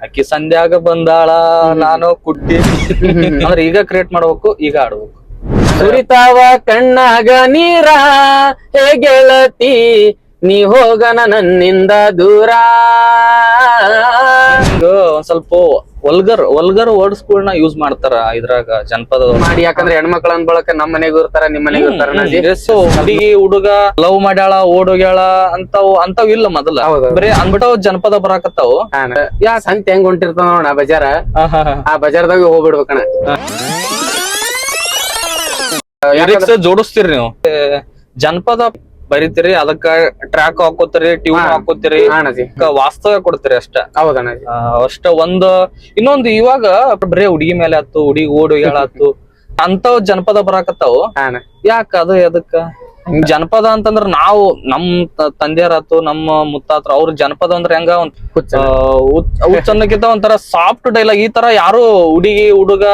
ಅಕ್ಕಿ ಸಂಧ್ಯಾಗ ಬಂದಾಳ ನಾನು ಕುಟ್ಟಿ ಅಂದ್ರೆ ಈಗ ಕ್ರಿಯೇಟ್ ಮಾಡ್ಬೇಕು, ಈಗ ಆಡ್ಬೇಕು. ಸುರಿತಾವ ಕಣ್ಣಾಗ ನೀರ ಹೇ ಗೆಳತಿ ನೀ ಹೋಗನ ನನ್ನಿಂದ ದೂರ. ಒಂದ್ ಸ್ವಲ್ಪ ವಲ್ಗರ್ ವರ್ಡ್ಸ್ಗಳನ್ನ ಯೂಸ್ ಮಾಡ್ತಾರ ಇದ್ರಾಗ ಜನಪದ ಮಾಡಿ. ಯಾಕಂದ್ರೆ ಹೆಣ್ಮಕ್ಳ ಅನ್ಬಳಕ ನಮ್ ಮನೆಗೂ ಇರ್ತಾರ, ನಿಮ್ ಮನೆಗೂ ಇರ್ತಾರ. ಹುಡುಗಿ ಹುಡುಗ ಲವ್ ಮಾಡ್ಯಾಳ ಓಡೋಗ್ಯಾಳ ಅಂತಾವ್ ಇಲ್ಲ ಮೊದಲ. ಬರೀ ಅನ್ಬಿಟ್ಟವ್ ಜನಪದ ಬರಾಕತ್ತಾವು. ಯಾ ಸಂತೆ ಹೆಂಗ್ ಹೊಂಟಿರ್ತಾವ ನೋಡ ಬಜಾರ, ಆ ಬಜಾರ್ದಾಗ ಹೋಗ್ಬಿಡ್ಬೇಕಣ್ಣ. ಜೋಡಿಸ್ತೀರಿ ನೀವು, ಜನಪದ ಬರಿತೀರಿ, ಅದಕ್ಕ ಟ್ರ್ಯಾಕ್ ಹಾಕೋತೀರಿ, ಟ್ಯೂನ್ ಹಾಕೋತೀರಿ, ವಾಸ್ತವ ಕೊಡ್ತೀರಿ ಅಷ್ಟ. ಅಷ್ಟ ಇನ್ನೊಂದು ಇವಾಗ ಬರೀ ಹುಡುಗಿ ಮೇಲೆ ಆತು, ಹುಡುಗಿ ಓಡೋಗ್ಯಾಳ ಆತು ಅಂತಾವ್ ಜನಪದ ಬರಾಕತ್ತಾವು. ಯಾಕ ಅದು ಎದಕ್ಕ ಜನಪದ ಅಂತಂದ್ರ ನಾವು ನಮ್ ತಂದೆಯರಾತು ನಮ್ಮ ಮುತ್ತಾತ್ರ ಅವ್ರ ಜನಪದ ಅಂದ್ರ ಹೆಂಗ ಹುಚ್ಚನ್ನಕ್ಕಿಂತ ಒಂಥರ ಸಾಫ್ಟ್ ಡೈಲಾಗ್. ಈ ತರ ಯಾರು ಹುಡುಗಿ ಹುಡುಗ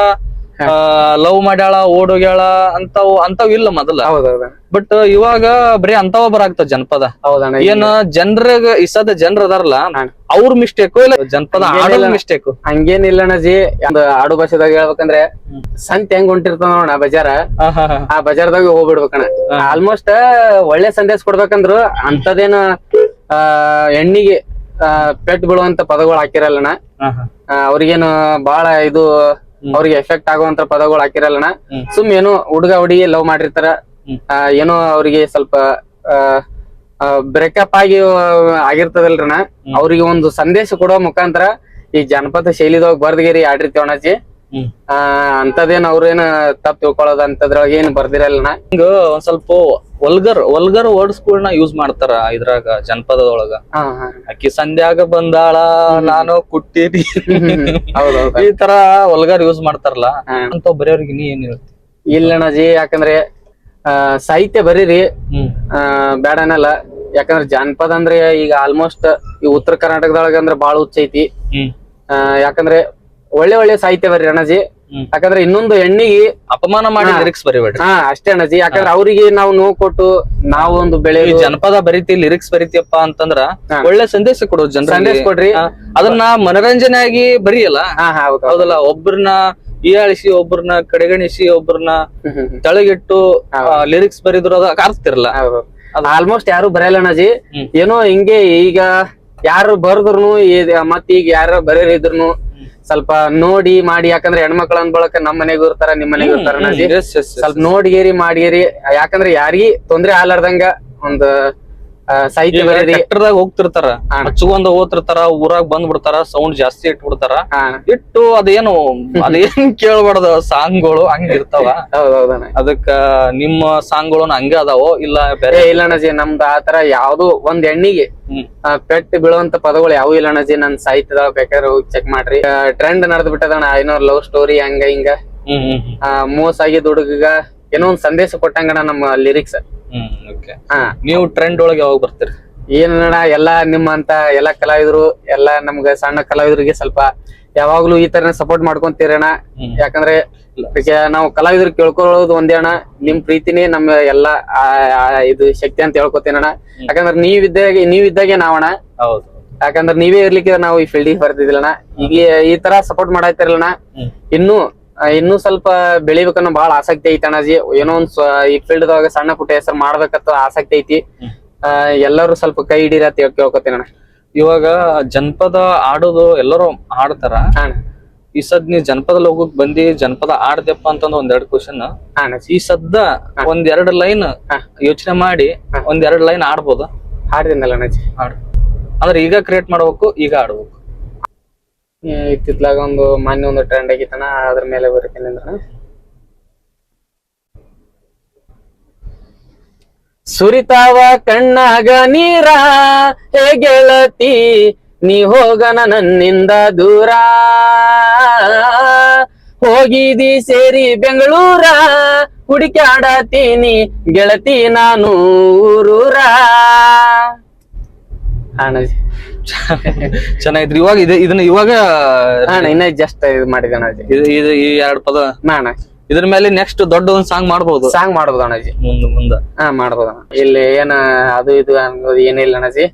ಲವ್ ಮಾಡ್ಯಾಳ ಓಡೋಗ್ಯಾಳ ಅಂತಾವ್ ಇಲ್ಲ ಮೊದಲ. ಬಟ್ ಇವಾಗ ಬರೀ ಅಂತಾವ ಬರಾಕ್ತಾವ ಜನಪದ. ಏನ ಜನರಾಗ ಇಸದ ಜನರ ಅದಾರಲ್ಲ ಅವ್ರ ಮಿಸ್ಟೇಕು ಇಲ್ಲ ಜನಪದ ಆಡೋದ್ ಮಿಸ್ಟೇಕು. ಹಂಗೇನಿಲ್ಲ ಅಣ್ಣಜಿ. ಆಡು ಭಾಷೆದಾಗ ಹೇಳ್ಬೇಕಂದ್ರೆ ಸಂತೆ ಹೆಂಗ್ ಹೊಂಟಿರ್ತಾವ ನೋಡ ಬಜಾರ, ಆ ಬಜಾರ್ದಾಗ ಹೋಗ್ಬಿಡ್ಬೇಕಣ್ಣ. ಆಲ್ಮೋಸ್ಟ್ ಒಳ್ಳೆ ಸಂದೇಶ ಕೊಡ್ಬೇಕಂದ್ರು ಅಂತದೇನ ಹೆಣ್ಣಿಗೆ ಪೆಟ್ ಬೀಳುವಂತ ಪದಗಳು ಹಾಕಿರಲ್ಲಣ್ಣ. ಅವ್ರಿಗೇನು ಬಾಳ ಇದು ಅವ್ರಿಗೆ ಎಫೆಕ್ಟ್ ಆಗುವಂತ ಪದಗಳು ಹಾಕಿರಲ್ಲಣ್ಣ. ಏನೋ ಹುಡುಗ ಹುಡುಗಿ ಲವ್ ಮಾಡಿರ್ತಾರ, ಏನೋ ಅವ್ರಿಗೆ ಸ್ವಲ್ಪ ಬ್ರೇಕಪ್ ಆಗಿರ್ತದಲ್ರಣ್ಣ. ಅವ್ರಿಗೆ ಒಂದು ಸಂದೇಶ ಕೊಡೋ ಮುಖಾಂತರ ಈ ಜನಪದ ಶೈಲಿದಾಗ ಬರ್ದಗಿರಿ ಆಡಿರ್ತೀವ ಅಣ್ಣಾಜಿ. ಅಂತದೇನ್ ಅವ್ರೇನ ತಪ್ಪು ತಿಳ್ಕೊಳ್ಳೋದು ಅಂತದ್ರೊಳಗೆ ಏನ್ ಬರ್ದಿರಲ್ಲಣ್ಣ. ಹಿಂಗ ಒಂದ್ ಸ್ವಲ್ಪ ವಲ್ಗರ್ ವರ್ಡ್ಸ್ಗಳನ್ನ ಯೂಸ್ ಮಾಡ್ತಾರ ಇದ್ರಾಗ ಜನಪದದೊಳಗ. ಅಕ್ಕಿ ಸಂಧ್ಯಾಗ ಬಂದಾಳ ನಾನು ಕುಟ್ಟಿನಿ ಈ ತರ ವಲ್ಗರ್ ಯೂಸ್ ಮಾಡ್ತಾರಲ್ಲ ಅಂತ ಬರೆಯವ್ರಿಗೆ ನೀ ಏನ್ ಹೇಳ್ತಿ? ಇಲ್ಲಣ್ಣಜಿ, ಯಾಕಂದ್ರೆ ಸಾಹಿತ್ಯ ಬರೀರಿ ಬ್ಯಾಡ ಅನ್ನಲ್ಲ. ಯಾಕಂದ್ರೆ ಜಾನಪದ ಅಂದ್ರೆ ಈಗ ಆಲ್ಮೋಸ್ಟ್ ಈ ಉತ್ತರ ಕರ್ನಾಟಕದೊಳಗ ಅಂದ್ರೆ ಬಾಳ ಹುಚ್ಚ ಐತಿ. ಯಾಕಂದ್ರೆ ಒಳ್ಳೆ ಒಳ್ಳೆ ಸಾಹಿತ್ಯ ಬರೀ ಅಣ್ಣಜಿ. ಯಾಕಂದ್ರೆ ಇನ್ನೊಂದು ಹೆಣ್ಣಿಗೆ ಅಪಮಾನ ಮಾಡಿ ಲಿರಿಕ್ಸ್ ಬರಿಬೇಡ್ರಿ. ಅಷ್ಟೇ ಅಣ್ಣಜಿ. ಯಾಕಂದ್ರೆ ಅವ್ರಿಗೆ ನಾವು ನೋವು ಕೊಟ್ಟು ನಾವು ಒಂದು ಬೆಳೆ ಜನಪದ ಬರೀತಿ ಲಿರಿಕ್ಸ್ ಬರೀತಿಯಪ್ಪ ಅಂತಂದ್ರ ಒಳ್ಳೆ ಸಂದೇಶ ಕೊಡೋದು ಜನರ ಸಂದೇಶ ಕೊಡ್ರಿ. ಅದನ್ನ ಮನರಂಜನೆ ಆಗಿ ಬರೀಯಲ್ಲ. ಹೌದಲ್ಲ, ಒಬ್ಬರನ್ನ ಹೀಯಾಳಿಸಿ ಒಬ್ಬರನ್ನ ಕಡೆಗಣಿಸಿ ಒಬ್ಬರನ್ನ ತಳಗಿಟ್ಟು ಲಿರಿಕ್ಸ್ ಬರೀದ್ರು ಅದ ಕಾರ್ತಿರಲ್ಲ. ಆಲ್ಮೋಸ್ಟ್ ಯಾರು ಬರೆಯಲ್ಲ ಅಣ್ಣಜಿ. ಏನೋ ಹಿಂಗೆ ಈಗ ಯಾರು ಬರ್ದ್ರು ಮತ್ ಈಗ ಯಾರು ಬರೆಯರಿದ್ರು ಸ್ವಲ್ಪ ನೋಡಿ ಮಾಡಿ. ಯಾಕಂದ್ರೆ ಹೆಣ್ಮಕ್ಳ ಅನ್ಬಳಕ ನಮ್ ಮನೆಗೂ ಇರ್ತಾರ, ನಿಮ್ ಮನೆಗೂ ಇರ್ತಾರ ಅಣ್ಣಜಿ. ಸ್ವಲ್ಪ ನೋಡ್ಗೇರಿ ಮಾಡಿಗೇರಿ. ಯಾಕಂದ್ರೆ ಯಾರಿಗಿ ತೊಂದ್ರೆ ಆಗ್ಲಾರ್ದಂಗ ಒಂದು ಸಾಹಿತ್ಯ ಬರೀರಿ. ಟ್ರ್ಯಾಕ್ಟರ್ದಾಗ ಹೋಗ್ತಿರ್ತಾರ, ಹಚ್ಕೊಂಡ್ ಹೋಗ್ತಿರ್ತಾರ, ಊರಾಗ ಬಂದ್ ಬಿಡ್ತಾರ, ಸೌಂಡ್ ಜಾಸ್ತಿ ಇಟ್ಬಿಡ್ತಾರ. ಇಟ್ಟು ಅದೇನು ಕೇಳ್ಬಾರ್ದ ಸಾಂಗ್ಗಳು ಹಂಗ ಇರ್ತಾವ. ಅದಕ್ಕ ನಿಮ್ಮ ಸಾಂಗ್ಗಳು ಹಂಗ ಅದಾವೋ ಇಲ್ಲ ಬೇರೆ? ಇಲ್ಲ ಅಣ್ಣಜಿ, ನಮ್ದು ಆತರ ಯಾವ್ದು ಒಂದ್ ಹೆಣ್ಣಿಗೆ ಪೆಟ್ ಬೀಳುವಂತ ಪದಗಳು ಯಾವು ಇಲ್ಲ ಅಣ್ಣಜಿ. ನನ್ ಸಾಹಿತ್ಯದಾಗ ಬೇಕಾದ್ರೆ ಹೋಗಿ ಚೆಕ್ ಮಾಡ್ರಿ. ಟ್ರೆಂಡ್ ನಡೆದ್ ಬಿಟ್ಟದಣ್ಣ. ಏನೋ ಲವ್ ಸ್ಟೋರಿ ಹಂಗ ಹಿಂಗ ಮೋಸ ಆಗಿದ್ ಹುಡುಗ ಏನೋ ಒಂದ್ ಸಂದೇಶ ಕೊಟ್ಟಂಗಣ ನಮ್ಮ ಲಿರಿಕ್ಸ್. ನೀವು ಟ್ರೆಂಡ್ ಒಳಗೆ ಯಾವಾಗ ಬರ್ತೀರಿ? ಏನಣ್ಣ, ಎಲ್ಲಾ ನಿಮ್ಮಂತ ಎಲ್ಲಾ ಕಲಾವಿದ್ರು, ಎಲ್ಲಾ ನಮ್ಗ ಸಣ್ಣ ಕಲಾವಿದರಿಗೆ ಸ್ವಲ್ಪ ಯಾವಾಗ್ಲೂ ಈ ತರ ಸಪೋರ್ಟ್ ಮಾಡ್ಕೊಂತೀರಣ್ಣ. ಯಾಕಂದ್ರೆ ನಾವು ಕಲಾವಿದ್ರು ಕೇಳ್ಕೊಳ್ಳೋದು ಒಂದೇ ಅಣ್ಣ, ನಿಮ್ ಪ್ರೀತಿನೇ ನಮ್ಮ ಎಲ್ಲಾ ಇದು ಶಕ್ತಿ ಅಂತ ಹೇಳ್ಕೊತೀನಣ್ಣ. ಯಾಕಂದ್ರೆ ನೀವಿದ್ದಾಗೆ ನಾವಣ್ಣ. ಯಾಕಂದ್ರೆ ನೀವೇ ಇರ್ಲಿಕ್ಕೆ ನಾವು ಈ ಫೀಲ್ಡಿಗೆ ಬರ್ತಿದಿಲ್ಲಣ್ಣ. ಈಗ ಈ ತರ ಸಪೋರ್ಟ್ ಮಾಡಾಯ್ತಿರಲ್ಲಣ್ಣ. ಇನ್ನೂ ಸ್ವಲ್ಪ ಬೆಳಿಬೇಕನ್ನೋ ಬಹಳ ಆಸಕ್ತಿ ಐತಿ ಅಣ್ಣಾಜಿ. ಏನೋ ಒಂದ್ ಈ ಫೀಲ್ಡ್ ದಾಗ ಸಣ್ಣ ಪುಟ್ಟ ಹೆಸರು ಮಾಡ್ಬೇಕಂತ ಆಸಕ್ತಿ ಐತಿ. ಎಲ್ಲರೂ ಸ್ವಲ್ಪ ಕೈ ಹಿಡೀರಿ ಅಂತ ಕೇಳ್ಕೊತೀನಣ್ಣ. ಇವಾಗ ಜನಪದ ಆಡೋದು ಎಲ್ಲರೂ ಆಡ್ತಾರ. ಈ ಸದ್ ನೀ ಜನಪದ ಲೋಕಕ್ ಬಂದಿ ಜನಪದ ಆಡ್ದಪ್ಪ ಅಂತಂದ್ ಒಂದೆರಡು ಕ್ವಶನ್. ಈ ಸದ್ದ ಒಂದೆರಡು ಲೈನ್ ಯೋಚನೆ ಮಾಡಿ ಒಂದೆರಡು ಲೈನ್ ಆಡ್ಬೋದ? ಹಾಡ್ತೀನಲ್ಲ ಅಣ್ಣಾಜಿ. ಅಂದ್ರೆ ಈಗ ಕ್ರಿಯೇಟ್ ಮಾಡ್ಬೇಕು, ಈಗ ಆಡ್ಬೇಕು. ಇತ್ತಿತ್ಲಾಗ ಒಂದು ಮಾನ್ಯ ಒಂದು ಟ್ರೆಂಡ್ ಆಗಿತ್ತಣ್ಣ, ಅದ್ರ ಮೇಲೆ ಬರೀತೀನಿ ಅಂದ್ರ ಸುರಿತಾವ ಕಣ್ಣಾಗ ನೀರ ಹೇ ಗೆಳತಿ ನೀ ಹೋಗನ ನನ್ನಿಂದ ದೂರ. ಹೋಗಿದಿ ಸೇರಿ ಬೆಂಗಳೂರ ಹುಡುಕ್ಯಾಡತೀನಿ ಗೆಳತಿ ನಾನು ಊರೂರ. ಅಣ್ಣಜಿ ಚೆನ್ನಾಗಿದ್ರಿ. ಇವಾಗ ಇದನ್ನ ಇವಾಗ ಇನ್ನ ಜಸ್ಟ್ ಇದು ಮಾಡಿದೆ ಅಣ್ಣಾಜಿ. ಈ ಎರಡ್ ಪದ ಅಣ್ಣ. ಇದ್ರ ಮೇಲೆ ನೆಕ್ಸ್ಟ್ ದೊಡ್ಡ ಒಂದ್ ಸಾಂಗ್ ಮಾಡ್ಬೋದು ಅಣ್ಣಾಜಿ. ಮುಂದ ಮಾಡ್ಬೋದು ಅಣ್ಣ. ಇಲ್ಲಿ ಏನ ಅದು ಇದು ಅನ್ನೋದು ಏನಿಲ್ಲ ಅಣ್ಣಾಜಿ.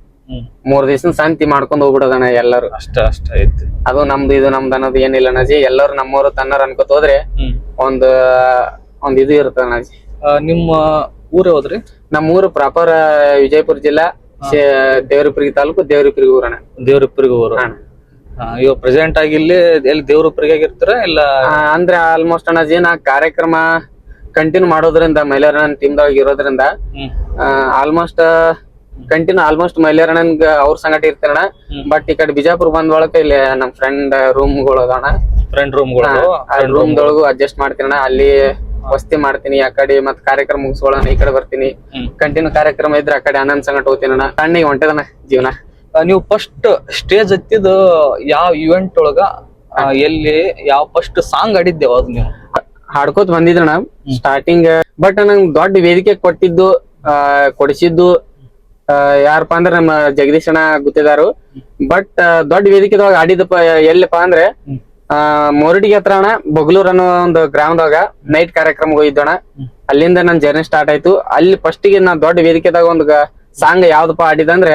3 ದಿವಸ ಶಾಂತಿ ಮಾಡ್ಕೊಂಡ್ ಹೋಗ್ಬಿಡೋದಣ್ಣ ಎಲ್ಲಾರು. ಅಷ್ಟ ಐತಿ. ಅದು ನಮ್ದು ಇದು ನಮ್ದು ಅನ್ನೋದು ಏನಿಲ್ಲ ಅಣ್ಣಾಜಿ. ಎಲ್ಲಾರು ನಮ್ಮವ್ರು ತನ್ನರ್ ಅನ್ಕೋತ ಹೋದ್ರೆ ಒಂದ್ ಇದು ಇರ್ತದ ಅಣ್ಣಾಜಿ. ನಿಮ್ಮ ಊರ್ ಯಾವ್ದ್ರಿ? ನಮ್ಮ ಊರು ಪ್ರಾಪರ್ ವಿಜಯಪುರ ಜಿಲ್ಲಾ, ದೇವರಹಿಪ್ಪರಗಿ ತಾಲೂಕು, ದೇವರಹಿಪ್ಪರಗಿ ಊರಣ್ಣ. ದೇವರಹಿಪ್ಪರಗಿ ಊರು. ಇವಾಗ ಪ್ರೆಸೆಂಟ್ ಆಗಿ ಇಲ್ಲಿ ಎಲ್ಲಿ ದೇವರಹಿಪ್ಪರಗಿ ಆಗಿರ್ತಾರ ಇಲ್ಲ? ಅಂದ್ರೆ ಆಲ್ಮೋಸ್ಟ್ ಅಣ್ಣಾಜಿ ನಾ ಕಾರ್ಯಕ್ರಮ ಕಂಟಿನ್ಯೂ ಮಾಡೋದ್ರಿಂದ ಮೈಲಾರಣ್ಣನ್ ಟೀಮ್ದಾಗ ಇರೋದ್ರಿಂದ ಆಲ್ಮೋಸ್ಟ್ ಮೈಲಾರಣ್ಣನ್ಗ ಅವ್ರ ಸಂಗಟ ಇರ್ತೇನ. ಬಟ್ ಈ ಕಡೆ ಬಿಜಾಪುರ ಬಂದ್ ಒಳಕ ಇಲ್ಲಿ ನಮ್ ಫ್ರೆಂಡ್ ರೂಮ್ಗಳು ಅದಾವಣ್ಣ. ರೂಮ್ದೊಳಗು ಅಡ್ಜಸ್ಟ್ ಮಾಡ್ತೀನಣ್ಣ. ಅಲ್ಲಿ ವಸ್ತಿ ಮಾಡ್ತೀನಿ. ಆ ಕಡೆ ಮತ್ ಕಾರ್ಯಕ್ರಮ ಮುಗಿಸ್ಕೊಳ್ಳೋಣ, ಈ ಕಡೆ ಬರ್ತೀನಿ. ಕಂಟಿನ್ಯೂ ಕಾರ್ಯಕ್ರಮ ಇದ್ರೆ ಆ ಕಡೆ ಅಣ್ಣನ್ ಸಂಗಟ ಹೋಗ್ತೀನಣ್ಣ. ಸಣ್ಣಿಗೆ ಹೊಂಟದಣ್ಣ ಜೀವನ. ನೀವು ಫಸ್ಟ್ ಸ್ಟೇಜ್ ಹತ್ತಿದ ಯಾವ ಇವೆಂಟ್ ಒಳಗ ಎಲ್ಲಿ ಯಾವ ಫಸ್ಟ್ ಸಾಂಗ್ ಆಡಿದ್ದೇವ? ಅದು ನೀವು ಹಾಡ್ಕೋತ ಬಂದಿದ್ರಣ್ಣ ಸ್ಟಾರ್ಟಿಂಗ್. ಬಟ್ ನಂಗ್ ದೊಡ್ಡ ವೇದಿಕೆ ಕೊಡಿಸಿದ್ದು ಯಾರಪ್ಪ ಅಂದ್ರ ನಮ್ಮ ಜಗದೀಶ್ ಅಣ್ಣ ಗುತ್ತಿದಾರು. ಬಟ್ ದೊಡ್ಡ ವೇದಿಕೆದಾಗ ಆಡಿದಪ್ಪ ಎಲ್ಲಪ್ಪ ಅಂದ್ರೆ ಮೋರಡಿಗೆ ಹತ್ರ ಅಣ್ಣ, ಬೊಗ್ಲೂರ್ ಅನ್ನೋ ಒಂದು ಗ್ರಾಮದಾಗ ನೈಟ್ ಕಾರ್ಯಕ್ರಮ ಹೋಗಿದ್ದೋಣ. ಅಲ್ಲಿಂದ ನನ್ ಜರ್ನಿ ಸ್ಟಾರ್ಟ್ ಆಯ್ತು. ಅಲ್ಲಿ ಫಸ್ಟ್ ಗೆ ನಾ ದೊಡ್ಡ ವೇದಿಕೆದಾಗ ಒಂದು ಸಾಂಗ್ ಯಾವ್ದಪ್ಪ ಆಡಿದಂದ್ರೆ,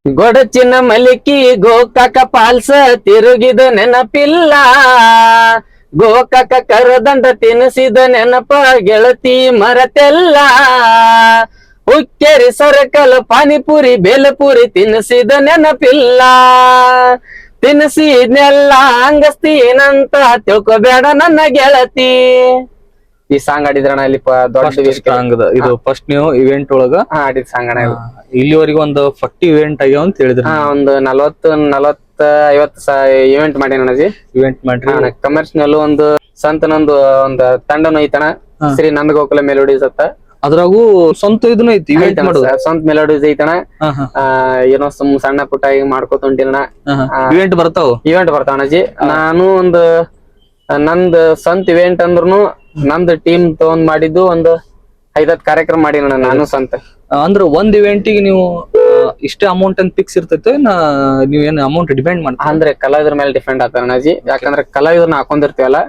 ಗೊಡಚಿನ ಮಲಿಕಿ ಗೋಕಾಕ ಪಾಲ್ಸ ತಿರುಗಿದ ನೆನಪಿಲ್ಲ, ಗೋಕಾಕ ಕರದಂಡ ತಿನ್ನಿಸಿದ ನೆನಪ ಗೆಳತಿ ಮರತೆಲ್ಲ, ಹುಕ್ಕೇರಿ ಸರ್ಕಲ್ ಪಾನಿಪುರಿ ಬೇಲಪುರಿ ತಿನ್ನಿಸಿದ ನೆನಪಿಲ್ಲ, ತಿನ್ನಿಸಿದ್ನೆಲ್ಲ ಅಂಗಸ್ತಿ ಏನಂತ ತಿಳ್ಕೊಬೇಡ ನನ್ನ ಗೆಳತಿ. ಈ ಸಾಂಗ್ ಆಡಿದ್ರಣ ಇಲ್ಲಿ ದೊಡ್ಡ ಇದು ಫಸ್ಟ್ ನೀವು ಇವೆಂಟ್ ಒಳಗ ಆಡಿದ ಸಾಂಗ್ ಅಣ್ಣ. ಇಲ್ಲಿವರೆಗೆ ಒಂದು 40 ಇವೆಂಟ್ ಆಗ್ಯಾವ ಅಂತ ಹೇಳಿದ್ರೆ ಒಂದು 40-50 ಇವೆಂಟ್ ಮಾಡಿ ಅಣ್ಣಜಿ. ಇವೆಂಟ್ ಮಾಡ್ರಿ. ಕಮರ್ಷಿಯಲ್ ಒಂದು ಸಂತನೊಂದು ಒಂದು ತಂಡನು ಐತಣ, ಶ್ರೀ ನಂದಗೋಕುಲ ಮೆಲೋಡೀಸ್ ಅಂತ. ಅದ್ರಾಗೂ ಸ್ವಂತ ಇದನ್ನ ಐತಿ ಇವೆಂಟ್ ಮಾಡೋದು. ಸ್ವಂತ ಮೆಲೋಡೀಸ್ ಐತಣ. ಏನೋ ಸಣ್ಣ ಪುಟ್ಟ ಈಗ ಮಾಡ್ಕೋತ ಹೊಂಟಿನ ಇವೆಂಟ್ ಬರ್ತಾವಣಜಿ. ನಾನು ಒಂದು ನಂದ್ ಸ್ವಂತ ಇವೆಂಟ್ ಅಂದ್ರುನು ನಂದ್ ಟೀಮ್ ತಗೊಂಡ್ ಮಾಡಿದ್ದು ಒಂದು 5-10 ಕಾರ್ಯಕ್ರಮ ಮಾಡಿನ ನಾನು ಸ್ವಂತ. ಅಂದ್ರೆ ಒಂದ್ ಇವೆಂಟಿಗೆ ನೀವು ಇಷ್ಟೇ ಅಮೌಂಟ್ ಅಂತ ಫಿಕ್ಸ್ ಇರ್ತೈತೆ? ನೀವೇನ್ ಅಮೌಂಟ್ ಡಿಪೆಂಡ್ ಮಾಡ್ತೀವಿ ಅಂದ್ರೆ ಕಲಾವಿದ್ರ ಮೇಲೆ ಡಿಪೆಂಡ್ ಆಗ್ತಾರ ಅಣ್ಣಾಜಿ. ಯಾಕಂದ್ರೆ ಕಲಾವಿದ್ರನ್ನ ಹಾಕೊಂಡಿರ್ತೀವಲ್ಲ,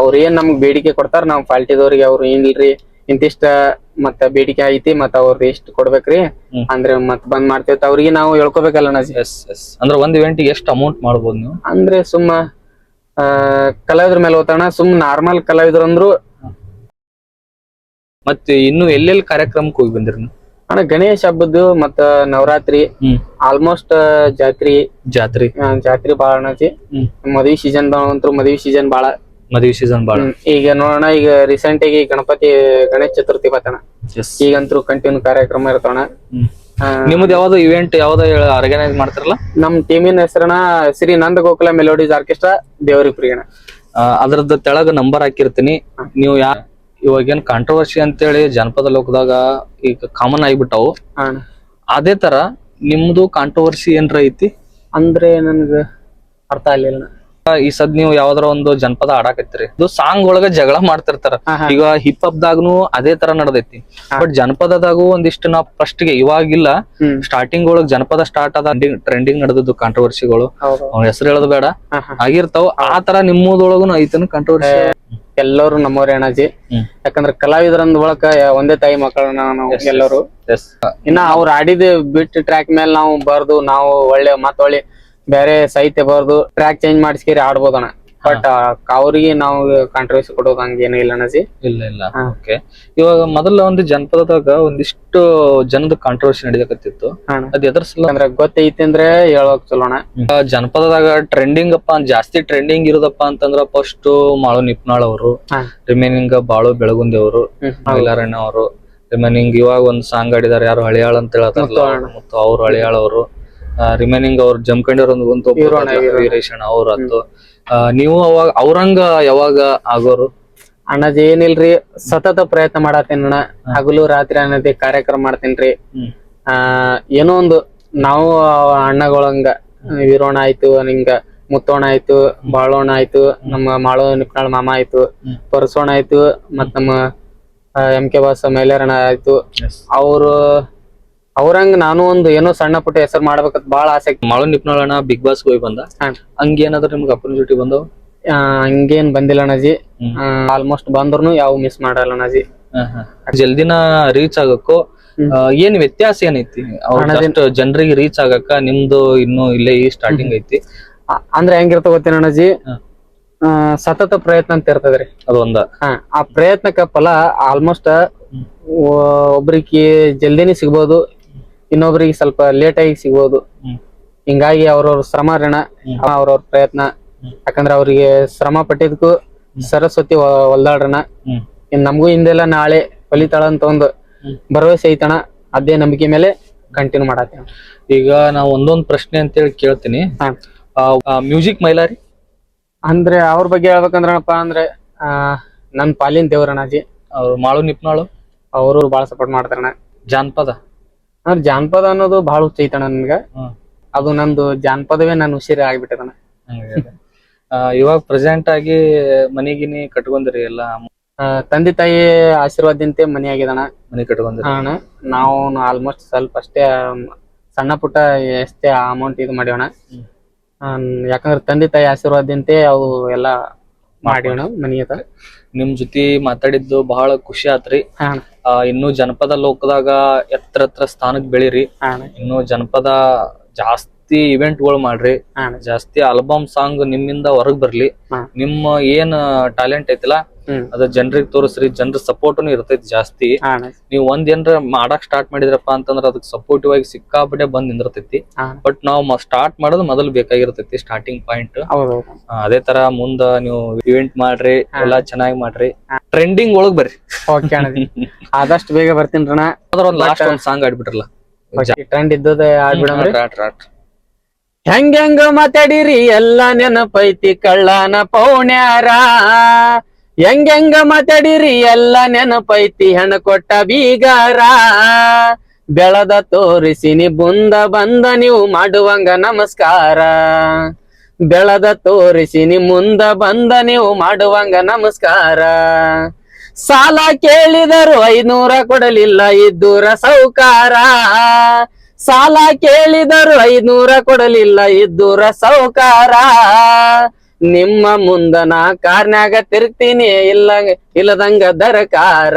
ಅವ್ರ ಏನ್ ನಮ್ಗ್ ಬೇಡಿಕೆ ಕೊಡ್ತಾರ, ನಾವ್ ಪಾಲ್ಟಿದವ್ರಿಗೆ ಅವ್ರು ಏನಿಲ್ರಿ ಇಂತಿಷ್ಟ ಮತ್ತ ಬೇಡಿಕೆ ಐತಿ ಮತ್ತ ಅವ್ರದ್ದು ಇಷ್ಟ ಕೊಡ್ಬೇಕ್ರಿ ಅಂದ್ರೆ ಮತ್ ಬಂದ್ ಮಾಡ್ತೇವ ಅವ್ರಿಗೆ ನಾವು ಹೇಳ್ಕೊಬೇಕಲ್ಲ ಅಣ್ಣಾಜಿ. ಅಂದ್ರೆ ಒಂದ್ ಇವೆಂಟಿಗೆ ಎಷ್ಟು ಅಮೌಂಟ್ ಮಾಡ್ಬೋದು ನೀವು? ಅಂದ್ರೆ ಸುಮ್ಮ ಕಲಾವಿದ್ರ ಮೇಲೆ ಹೋತಾಣ. ಸುಮ್ ನಾರ್ಮಲ್ ಕಲಾವಿದ್ರು ಅಂದ್ರು. ಮತ್ತೆ ಇನ್ನು ಎಲ್ಲೆಲ್ಲಿ ಕಾರ್ಯಕ್ರಮಕ್ಕೆ ಹೋಗಿ ಬಂದಿರಿ ಅಣ್ಣ? ಗಣೇಶ ಹಬ್ಬದ್ದು ಮತ್ತ ನವರಾತ್ರಿ, ಆಲ್ಮೋಸ್ಟ್ ಜಾತ್ರಿ ಬಾಳ ಅಣ್ಣಾಜಿ. ಮದ್ವಿ ಸೀಸನ್ ಅಂತೂ ಮದ್ವಿ ಸೀಸನ್ ಬಾಳ. ಈಗ ನೋಡೋಣ, ಈಗ ರೀಸೆಂಟ್ ಆಗಿ ಗಣೇಶ ಚತುರ್ಥಿ ಬರ್ತಣ. ಈಗಂತೂ ಕಂಟಿನ್ಯೂ ಕಾರ್ಯಕ್ರಮ ಇರ್ತಾವಣ. ನಿಮ್ದು ಯಾವ್ದು ಇವೆಂಟ್ ಆರ್ಗನೈಸ್ ಮಾಡ್ತಾರಲ್ಲ? ನಮ್ ಟೀಮಿನ ಹೆಸರಣ ಶ್ರೀ ನಂದಗೋಕುಲ ಮೆಲೋಡೀಸ್ ಆರ್ಕೆಸ್ಟ್ರಾ, ದೇವರಹಿಪ್ಪರಗಿ. ಅದ್ರದ್ದು ತೆಳಗ ನಂಬರ್ ಹಾಕಿರ್ತೀನಿ. ನೀವು ಇವಾಗೇನ್ ಕಾಂಟ್ರವರ್ಸಿ ಅಂತೇಳಿ ಜನಪದ ಲೋಕದಾಗ ಈಗ ಕಾಮನ್ ಆಗಿಬಿಟ್ಟವು. ಅದೇ ತರ ನಿಮ್ದು ಕಾಂಟ್ರವರ್ಸಿ ಏನ್ರ ಐತಿ? ಅಂದ್ರೆ ನನ್ಗ ಅರ್ಥ ಆಗ್ಲಿಲ್ಲ. ಈ ಸದ್ ನೀವು ಯಾವ್ದಾರ ಒಂದು ಜನಪದ ಆಡಾಕತ್ತೀರಿ, ಇದು ಸಾಂಗ್ ಒಳಗ ಜಗಳ ಮಾಡ್ತಿರ್ತಾರ. ಈಗ ಹಿಪ್ ಹಾಪ್ ದಾಗ್ನು ಅದೇ ತರ ನಡೆದೈತಿ. ಬಟ್ ಜನಪದದಾಗೂ ಒಂದಿಷ್ಟು ನಾ ಫಸ್ಟ್ ಗೆ ಇವಾಗಿಲ್ಲ, ಸ್ಟಾರ್ಟಿಂಗ್ ಒಳಗ್ ಜನಪದ ಸ್ಟಾರ್ಟ್ ಆದ ಟ್ರೆಂಡಿಂಗ್ ನಡೆದದ್ದು ಕಾಂಟ್ರವರ್ಸಿಗಳು. ಅವ್ನ ಹೆಸರು ಹೇಳೋದು ಬೇಡ, ಆಗಿರ್ತಾವ. ಆ ತರ ನಿಮ್ಮದೊಳಗುನು ಐತನ ಕಾಂಟ್ರವರ್ಸಿ? ಎಲ್ಲರೂ ನಮ್ಮವ್ರೆ ಅಣ್ಣಾಜಿ. ಯಾಕಂದ್ರೆ ಕಲಾವಿದ್ರಂದ್ ಒಳಕ ಒಂದೇ ತಾಯಿ ಮಕ್ಕಳನ್ನ ನಾವು ಎಲ್ಲರೂ. ಇನ್ನ ಅವ್ರ ಆಡಿದ ಬಿಟ್ ಟ್ರ್ಯಾಕ್ ಮೇಲೆ ನಾವು ಬರ್ದು, ನಾವು ಒಳ್ಳೆ ಬೇರೆ ಸಾಹಿತ್ಯ ಬರ್ದು ಟ್ರ್ಯಾಕ್ ಚೇಂಜ್ ಮಾಡಿಸ್ಕೇರಿ ಆಡ್ಬೋದಣ್ಣ. ಬಟ್ ಅವ್ರಿಗೆ ನಾವು ಕಾಂಟ್ರವರ್ಸಿ ಕೊಡೋದು ಹಂಗೇನು ಇಲ್ಲ ಅಣ್ಣಾಜಿ. ಇಲ್ಲ. ಓಕೆ. ಇವಾಗ ಮೊದಲ ಒಂದು ಜನಪದದಾಗ ಒಂದಿಷ್ಟು ಜನದ ಕಾಂಟ್ರವರ್ಸಿ ನಡಿಯಕತ್ತಿತ್ತು. ಅದ್ ಎದ್ರ ಸಲ ಅಂದ್ರೆ ಗೊತ್ತೈತಿ ಅಂದ್ರೆ ಹೇಳೋಕ್ ಚಲೋಣ. ಜನಪದದಾಗ ಟ್ರೆಂಡಿಂಗ್ ಜಾಸ್ತಿ ಟ್ರೆಂಡಿಂಗ್ ಇರೋದಪ್ಪ ಅಂತಂದ್ರ ಫಸ್ಟ್ ಮಾಳು ನಿಪ್ನಾಳ್ ಅವರು, ರಿಮೈನಿಂಗ್ ಬಾಳು ಬೆಳಗುಂದಿ ಅವರು, ಮೈಲಾರಣ್ಣ ಅವರು, ರಿಮೈನಿಂಗ್ ಇವಾಗ ಒಂದ್ ಸಾಂಗ್ ಆಡಿದಾರೆ ಯಾರು ಹಳಿಯಾಳ್ ಅಂತ ಹೇಳ್ತಾರಲ್ಲ, ಮತ್ತು ಅವ್ರು ಹಳಿಯಾಳ್ ಅವರು, ರಿಮೈನಿಂಗ್ ಅವ್ರು ಜಮಖಂಡಿಯವ್ರ ವೀರೇಶಣ್ಣ ಅವ್ರ ಆತು. ನೀವು ಅವಾಗ ಅವ್ರಂಗ ಯಾವಾಗ ಆಗೋರು? ಅಣ್ಣಾಜಿ ಏನಿಲ್ರಿ, ಸತತ ಪ್ರಯತ್ನ ಮಾಡತ್ತೇನ ಅಣ್ಣ. ಹಗಲು ರಾತ್ರಿ ಅನ್ನೋದೇ ಕಾರ್ಯಕ್ರಮ ಮಾಡ್ತೇನ್ರಿ. ಏನೋ ಒಂದು ನಾವು ಅಣ್ಣಗಳಂಗ ವೀರೋಣ ಆಯ್ತು, ನಿಂಗ ಮುತ್ತೋಣ ಆಯ್ತು, ಬಾಳೋಣ ಆಯ್ತು, ನಮ್ಮ ಮಾಳು ನಿಪ್ನಾಳ್ ಮಾಮ ಆಯ್ತು, ಪರಸೋಣ ಆಯ್ತು, ಮತ್ ನಮ್ಮ MK ಬಾಸ್ ಮೈಲಾರಣ್ಣ ಆಯ್ತು. ಅವ್ರಂಗ ನಾನು ಒಂದು ಏನೋ ಸಣ್ಣ ಪುಟ್ಟ ಹೆಸರು ಮಾಡ್ಬೇಕಂತ ಬಾಳ ಆಸೆ. ಮಾಳು ನಿಪ್ನಾಳಣ್ಣ ಬಿಗ್ ಬಾಸ್ ಹೋಗಿ ಬಂದ, ಹಂಗೇನಾದ್ರು ನಿಮ್ಗೆ ಅಪರ್ಚುನಿಟಿ ಬಂದವ್? ಹಂಗೇನ್ ಬಂದಿಲ್ಲ ಅಣ್ಣಾಜಿ. ಆಲ್ಮೋಸ್ಟ್ ಬಂದ್ರು ಯಾವ ಮಿಸ್ ಮಾಡಲ್ಲ ಅಣ್ಣಾಜಿ. ಜಲ್ದಿನ ರೀಚ್ ಆಗಕ್ಕೋ ಏನ್ ವ್ಯತ್ಯಾಸ ಏನೈತಿ ಅವ್ರ ಜಸ್ಟ್ ಜನರಿಗೆ ರೀಚ್ ಆಗಕ್ಕ ನಿಮ್ದು ಇನ್ನು ಇಲ್ಲೇ ಈ ಸ್ಟಾರ್ಟಿಂಗ್ ಐತಿ ಅಂದ್ರೆ ಹೆಂಗಿರ್ತ ಗೊತ್ತೇನ ಅಣ್ಣಾಜಿ, ಸತತ ಪ್ರಯತ್ನ ಅಂತ ಇರ್ತದ್ರಿ ಅದೊಂದ. ಆ ಪ್ರಯತ್ನಕ್ಕ ಫಲ ಆಲ್ಮೋಸ್ಟ್ ಒಬ್ರಿಗೆ ಜಲ್ದಿನೇ ಸಿಗ್ಬೋದು, ಇನ್ನೊಬ್ರಿಗೆ ಸ್ವಲ್ಪ ಲೇಟ್ ಆಗಿ ಸಿಗ್ಬೋದು. ಹಿಂಗಾಗಿ ಅವ್ರವ್ರ ಶ್ರಮ ಋಣ, ಅವ್ರವ್ರ ಪ್ರಯತ್ನ. ಯಾಕಂದ್ರ ಅವ್ರಿಗೆ ಶ್ರಮ ಪಟ್ಟಿದ್ಕು ಸರಸ್ವತಿ ಹೊಲ್ದಾಡ್ರಣ. ಇನ್ ನಮಗೂ ಹಿಂದೆಲ್ಲ ನಾಳೆ ಫಲಿತಾಳ ಅಂತ ಒಂದು ಭರವಸೆ ಐತಣ. ಅದೇ ನಂಬಿಕೆ ಮೇಲೆ ಕಂಟಿನ್ಯೂ ಮಾಡತ್ತೀನಿ. ಈಗ ನಾವ್ ಒಂದೊಂದ್ ಪ್ರಶ್ನೆ ಅಂತೇಳಿ ಕೇಳ್ತೀನಿ. ಮ್ಯೂಸಿಕ್ ಮೈಲಾರಿ ಅಂದ್ರೆ ಅವ್ರ ಬಗ್ಗೆ ಹೇಳ್ಬೇಕಂದ್ರಪ್ಪ ಅಂದ್ರೆ ನನ್ ಪಾಲಿನ ದೇವ್ರಣ್ಣಾಜಿ. ಅವ್ರು ಮಾಳು ನಿಪ್ನಾಳು ಅವರು ಬಾಳ ಸಪೋರ್ಟ್ ಮಾಡ್ತಾರಣ್ಣ. ಜಾನಪದ ಅಂದ್ರೆ ಜಾನಪದ ಅನ್ನೋದು ಬಹಳ ಹುಚ್ಚ ಐತಣ್ಣ ನನ್ಗ. ಅದು ನಂದು ಜಾನಪದವೇ ನನ್ ಉಸಿರೇ ಆಗ್ಬಿಟ್ಟದಣ್ಣ. ಇವಾಗ ಪ್ರೆಸೆಂಟ್ ಆಗಿ ಮನಿಗಿನಿ ಕಟ್ಕೊಂಡ್ರಿ ಎಲ್ಲ? ತಂದೆ ತಾಯಿ ಆಶೀರ್ವಾದದಂತೆ ಮನಿ ಆಗಿದಣ್ಣ. ಮನಿ ಕಟ್ಕೊಂಡ್ರಿ? ಅಣ್ಣ ನಾವು ಆಲ್ಮೋಸ್ಟ್ ಸ್ವಲ್ಪ ಅಷ್ಟೇ ಸಣ್ಣ ಪುಟ್ಟ ಎಷ್ಟೇ ಅಮೌಂಟ್ ಇದು ಮಾಡ್ಯವಣ. ಯಾಕಂದ್ರೆ ತಂದೆ ತಾಯಿ ಆಶೀರ್ವಾದದಂತೆ ಅವು ಎಲ್ಲಾ ಮಾಡ್ಯವಣ ಮನಿ ಅದ. ನಿಮ್ ಜೊತೆ ಮಾತಾಡಿದ್ದು ಬಹಳ ಖುಷಿ ಆತ್ರಿ. ಇನ್ನು ಜನಪದ ಲೋಕದಾಗ ಎತ್ತರ ಸ್ಥಾನಕ್ ಬೆಳಿರಿ. ಇನ್ನು ಜನಪದ ಜಾಸ್ತಿ ಇವೆಂಟ್ಗಳು ಮಾಡ್ರಿ, ಜಾಸ್ತಿ ಆಲ್ಬಮ್ ಸಾಂಗ್ ನಿಮ್ಮಿಂದ ಹೊರಗ್ ಬರ್ಲಿ. ನಿಮ್ಮ ಏನ್ ಟ್ಯಾಲೆಂಟ್ ಐತಿಲ್ಲ ಅದ ಜನರಿಗೆ ತೋರಿಸ್ರಿ. ಜನರ ಸಪೋರ್ಟ್ನು ಇರ್ತೈತಿ ಜಾಸ್ತಿ. ನೀವ್ ಒಂದ್ ಏನ್ರ ಮಾಡಕ್ ಸ್ಟಾರ್ಟ್ ಮಾಡಿದ್ರಪ್ಪ ಅಂತಂದ್ರ ಅದಕ್ಕೆ ಸಪೋರ್ಟಿವ್ ಆಗಿ ಸಿಕ್ಕಾಪಟ್ಟೆ ಬಂದ್ ನಿಂದಿರ್ತೈತಿ. ಬಟ್ ನಾವ್ ಸ್ಟಾರ್ಟ್ ಮಾಡೋದು ಮೊದಲು ಬೇಕಾಗಿರ್ತೈತಿ, ಸ್ಟಾರ್ಟಿಂಗ್ ಪಾಯಿಂಟ್. ಅದೇ ತರ ಮುಂದ ನೀವು ಇವೆಂಟ್ ಮಾಡ್ರಿ, ಎಲ್ಲಾ ಚೆನ್ನಾಗಿ ಮಾಡ್ರಿ, ಟ್ರೆಂಡಿಂಗ್ ಒಳಗ್ ಬರ್ರಿ. ಆದಷ್ಟು ಬೇಗ ಬರ್ತೀನಿ ಅಣ್ಣ. ಅದ್ರ ಒಂದ್ ಲಾಸ್ಟ್ ಒಂದ್ ಸಾಂಗ್ ಆಡ್ಬಿಟ್ರಲ್ಲ, ಟ್ರೆಂಡ್ ಇದ್ದದ ಆಡ್ಬಿಡ್ರಿ. ಹೆಂಗ ಮಾತಾಡಿರಿ ಎಲ್ಲ ನೆನಪೈತಿ ಕಳ್ಳನ ಪೌಣ್ಯಾರ. ಹೆಂಗ ಮಾತಾಡಿರಿ ಎಲ್ಲ ನೆನಪೈತಿ ಹೆಣ ಕೊಟ್ಟ ಬೀಗಾರ. ಬೆಳದ ತೋರಿಸಿನಿ ಮುಂದ ಬಂದ ನೀವು ಮಾಡುವಂಗ ನಮಸ್ಕಾರ. ಬೆಳದ ತೋರಿಸಿನಿ ಮುಂದ ಬಂದ ನೀವು ಮಾಡುವಂಗ ನಮಸ್ಕಾರ. ಸಾಲ ಕೇಳಿದರು 500 ಕೊಡಲಿಲ್ಲ ಇದ್ದೂರ ಸೌಕಾರ. ಸಾಲ ಕೇಳಿದರು 500 ಕೊಡಲಿಲ್ಲ ಇದ್ದೂರ ಸೌಕಾರ. ನಿಮ್ಮ ಮುಂದ ನಾ ಕಾರ್ನ್ಯಾಗ ತಿರುಗ್ತೀನಿ ಇಲ್ಲದಂಗ ದರಕಾರ.